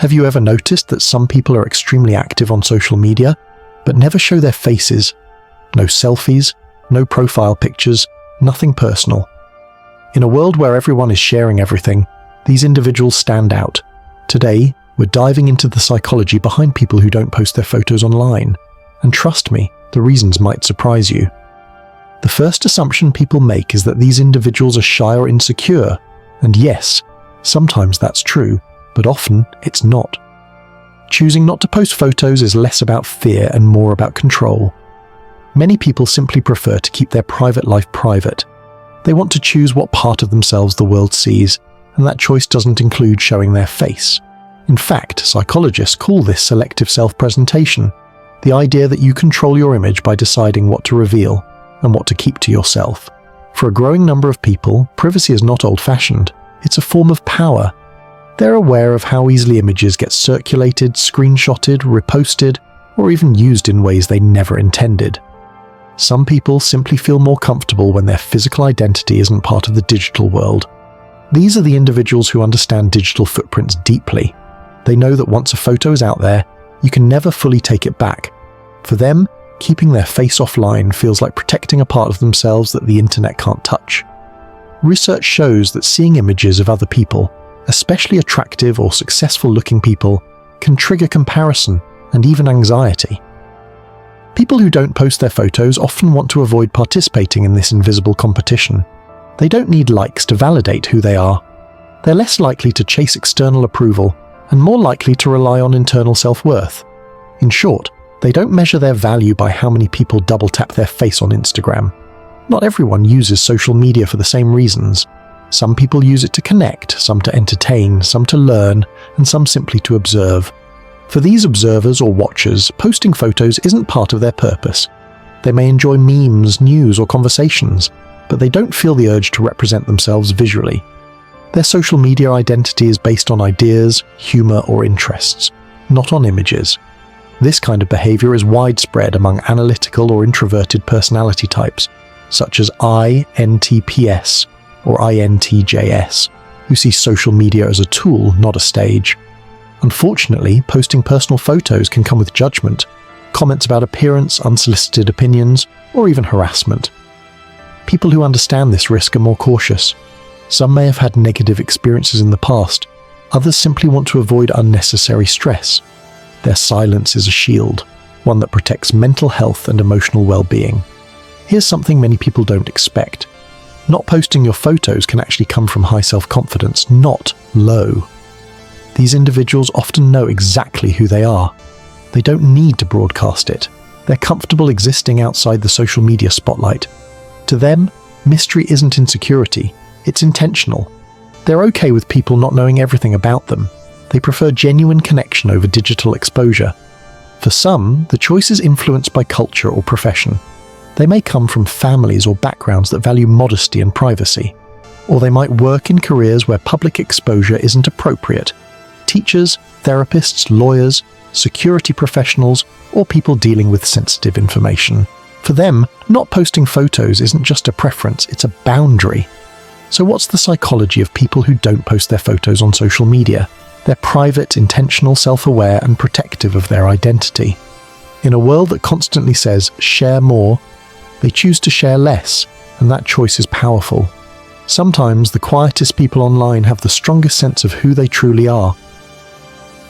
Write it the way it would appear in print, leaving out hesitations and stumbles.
Have you ever noticed that some people are extremely active on social media, but never show their faces? No selfies, no profile pictures, nothing personal. In a world where everyone is sharing everything, these individuals stand out. Today, we're diving into the psychology behind people who don't post their photos online. And trust me, the reasons might surprise you. The first assumption people make is that these individuals are shy or insecure. And yes, sometimes that's true, but often it's not. Choosing not to post photos is less about fear and more about control. Many people simply prefer to keep their private life private. They want to choose what part of themselves the world sees, and that choice doesn't include showing their face. In fact, psychologists call this selective self-presentation, the idea that you control your image by deciding what to reveal and what to keep to yourself. For a growing number of people, privacy is not old-fashioned, it's a form of power. They're aware of how easily images get circulated, screenshotted, reposted, or even used in ways they never intended. Some people simply feel more comfortable when their physical identity isn't part of the digital world. These are the individuals who understand digital footprints deeply. They know that once a photo is out there, you can never fully take it back. For them, keeping their face offline feels like protecting a part of themselves that the internet can't touch. Research shows that seeing images of other people, especially attractive or successful-looking people, can trigger comparison and even anxiety. People who don't post their photos often want to avoid participating in this invisible competition. They don't need likes to validate who they are. They're less likely to chase external approval and more likely to rely on internal self-worth. In short, they don't measure their value by how many people double-tap their face on Instagram. Not everyone uses social media for the same reasons. Some people use it to connect, some to entertain, some to learn, and some simply to observe. For these observers or watchers, posting photos isn't part of their purpose. They may enjoy memes, news, or conversations, but they don't feel the urge to represent themselves visually. Their social media identity is based on ideas, humor, or interests, not on images. This kind of behavior is widespread among analytical or introverted personality types, such as INTPs or INTJs, who see social media as a tool, not a stage. Unfortunately, posting personal photos can come with judgment, comments about appearance, unsolicited opinions, or even harassment. People who understand this risk are more cautious. Some may have had negative experiences in the past, others simply want to avoid unnecessary stress. Their silence is a shield, one that protects mental health and emotional well-being. Here's something many people don't expect. Not posting your photos can actually come from high self-confidence, not low. These individuals often know exactly who they are. They don't need to broadcast it. They're comfortable existing outside the social media spotlight. To them, mystery isn't insecurity, it's intentional. They're okay with people not knowing everything about them. They prefer genuine connection over digital exposure. For some, the choice is influenced by culture or profession. They may come from families or backgrounds that value modesty and privacy. Or they might work in careers where public exposure isn't appropriate. Teachers, therapists, lawyers, security professionals, or people dealing with sensitive information. For them, not posting photos isn't just a preference, it's a boundary. So what's the psychology of people who don't post their photos on social media? They're private, intentional, self-aware, and protective of their identity. In a world that constantly says, share more, they choose to share less, and that choice is powerful. Sometimes the quietest people online have the strongest sense of who they truly are,